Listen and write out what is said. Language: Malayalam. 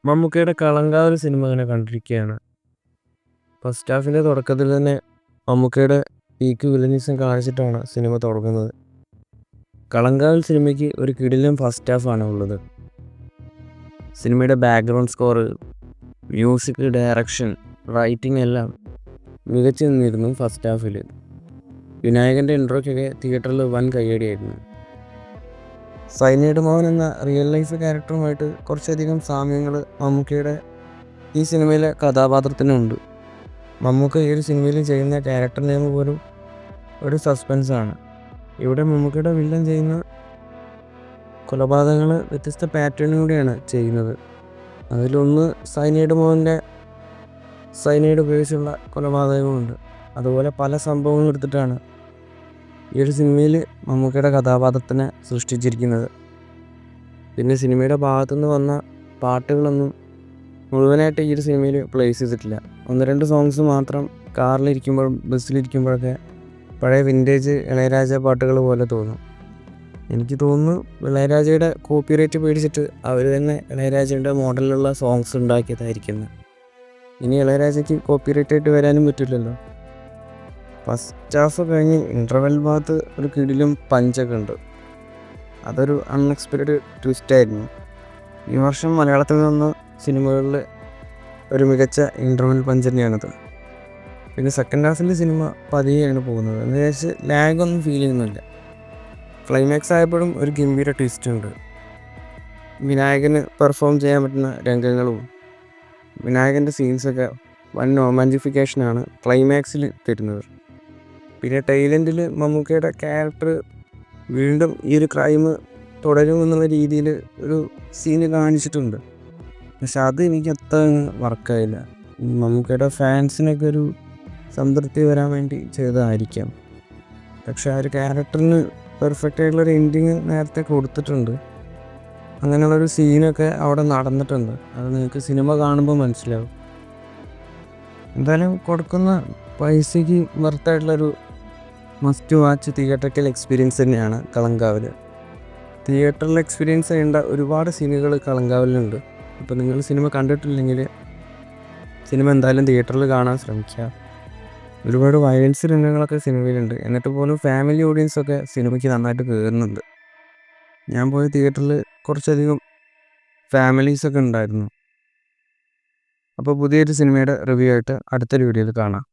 മമ്മൂക്കയുടെ കളങ്കാവൽ സിനിമ ഇങ്ങനെ കണ്ടിരിക്കുകയാണ്. ഫസ്റ്റ് ഹാഫിൻ്റെ തുടക്കത്തിൽ തന്നെ മമ്മൂക്കയുടെ പീക്ക് വില്ലനിസം കാണിച്ചിട്ടാണ് സിനിമ തുടങ്ങുന്നത്. കളങ്കാവൽ സിനിമയ്ക്ക് ഒരു കിടിലൻ ഫസ്റ്റ് ഹാഫാണ് ഉള്ളത്. സിനിമയുടെ background score, music, direction, writing എല്ലാം മികച്ചു നിന്നിരുന്നു ഫസ്റ്റ് ഹാഫിൽ. വിനായകൻ്റെ ഇൻട്രോയ്ക്കൊക്കെ തിയേറ്ററിൽ വൻ കയ്യടിയായിരുന്നു. സൈനൈഡ് മോഹൻ എന്ന റിയൽ ലൈഫ് ക്യാരക്ടറുമായിട്ട് കുറച്ചധികം സാമ്യങ്ങൾ മമ്മൂക്കയുടെ ഈ സിനിമയിലെ കഥാപാത്രത്തിനുണ്ട്. മമ്മൂക്ക ഈ ഒരു സിനിമയിൽ ചെയ്യുന്ന ക്യാരക്ടർ നെയിം പോലും ഒരു സസ്പെൻസാണ്. ഇവിടെ മമ്മൂക്കയുടെ വില്ലൻ ചെയ്യുന്ന കൊലപാതകങ്ങൾ വ്യത്യസ്ത പാറ്റേണിലൂടെയാണ് ചെയ്യുന്നത്. അതിലൊന്ന് സൈനൈഡ് മോഹൻ്റെ സൈനൈഡ് ഉപയോഗിച്ചുള്ള കൊലപാതകമുണ്ട്. അതുപോലെ പല സംഭവങ്ങൾ എടുത്തിട്ടാണ് ഈ ഒരു സിനിമയിൽ മമ്മൂക്കയുടെ കഥാപാത്രത്തിനെ സൃഷ്ടിച്ചിരിക്കുന്നത്. പിന്നെ സിനിമയുടെ ഭാഗത്തുനിന്ന് വന്ന പാട്ടുകളൊന്നും മുഴുവനായിട്ട് ഈ ഒരു സിനിമയിൽ പ്ലേസ് ചെയ്തിട്ടില്ല. 1-2 സോങ്സ് മാത്രം കാറിലിരിക്കുമ്പോഴും ബസ്സിലിരിക്കുമ്പോഴൊക്കെ പഴയ വിൻറ്റേജ് ഇളയരാജ പാട്ടുകൾ പോലെ തോന്നും. എനിക്ക് തോന്നുന്നു ഇളയരാജയുടെ കോപ്പിറൈറ്റ് പേടിച്ചിട്ട് അവർ തന്നെ ഇളയരാജയുടെ മോഡലിലുള്ള സോങ്സ് ഉണ്ടാക്കിയതായിരിക്കുന്നത്. ഇനി ഇളയരാജയ്ക്ക് കോപ്പിറൈറ്റ് ആയിട്ട് വരാനും പറ്റില്ലല്ലോ. ഫസ്റ്റ് ഹാഫ് കഴിഞ്ഞ് ഇൻ്റർവെൽ ഭാഗത്ത് ഒരു കിടിലും പഞ്ചൊക്കെ ഉണ്ട്. അതൊരു അൺഎക്സ്പെക്റ്റഡ് ട്വിസ്റ്റായിരുന്നു. ഈ വർഷം മലയാളത്തിൽ നിന്ന് സിനിമകളിൽ ഒരു മികച്ച ഇൻ്റർവെൽ പഞ്ച് തന്നെയാണത്. പിന്നെ സെക്കൻഡ് ഹാഫിൽ സിനിമ പതിയെയാണ് പോകുന്നത്. എന്ന് വെച്ചാൽ ലാഗൊന്നും ഫീൽ ചെയ്യുന്നില്ല. ക്ലൈമാക്സ് ആയപ്പോഴും ഒരു ഗംഭീര ട്വിസ്റ്റ് ഉണ്ട്. വിനായകന് പെർഫോം ചെയ്യാൻ പറ്റുന്ന രംഗങ്ങളും വിനായകൻ്റെ സീൻസൊക്കെ വൻ റൊമാൻറ്റിഫിക്കേഷനാണ് ക്ലൈമാക്സിൽ തരുന്നത്. പിന്നെ ടൈലൻഡിൽ മമ്മൂക്കയുടെ ക്യാരക്ടർ വീണ്ടും ഈ ഒരു ക്രൈം തുടരുമെന്നുള്ള രീതിയിൽ ഒരു സീന് കാണിച്ചിട്ടുണ്ട്. പക്ഷെ അത് എനിക്ക് അത്ര വർക്കായില്ല. മമ്മൂക്കയുടെ ഫാൻസിനൊക്കെ ഒരു സംതൃപ്തി വരാൻ വേണ്ടി ചെയ്തതായിരിക്കാം. പക്ഷെ ആ ഒരു ക്യാരക്ടറിന് പെർഫെക്റ്റ് ആയിട്ടുള്ളൊരു എൻഡിങ് നേരത്തെ കൊടുത്തിട്ടുണ്ട്. അങ്ങനെയുള്ളൊരു സീനൊക്കെ അവിടെ നടന്നിട്ടുണ്ട്. അത് നിങ്ങൾക്ക് സിനിമ കാണുമ്പോൾ മനസ്സിലാവും. എന്തായാലും കൊടുക്കുന്ന പൈസയ്ക്ക് വർത്തായിട്ടുള്ളൊരു മസ്റ്റ് വാച്ച് തിയേറ്ററിക്കൽ എക്സ്പീരിയൻസ് തന്നെയാണ് കളങ്കാവൽ. തിയേറ്ററിൽ എക്സ്പീരിയൻസ് ചെയ്യേണ്ട ഒരുപാട് സീനുകൾ കളങ്കാവലിലുണ്ട്. അപ്പോൾ നിങ്ങൾ സിനിമ കണ്ടിട്ടില്ലെങ്കിൽ സിനിമ എന്തായാലും തിയേറ്ററിൽ കാണാൻ ശ്രമിക്കുക. ഒരുപാട് വയലൻസ് രംഗങ്ങളൊക്കെ സിനിമയിലുണ്ട്. എന്നിട്ട് പോലും ഫാമിലി ഓഡിയൻസൊക്കെ സിനിമയ്ക്ക് നന്നായിട്ട് കയറുന്നുണ്ട്. ഞാൻ പോയ തിയേറ്ററിൽ കുറച്ചധികം ഫാമിലീസൊക്കെ ഉണ്ടായിരുന്നു. അപ്പോൾ പുതിയൊരു സിനിമയുടെ റിവ്യൂ ആയിട്ട് അടുത്തൊരു വീഡിയോയിൽ കാണാം.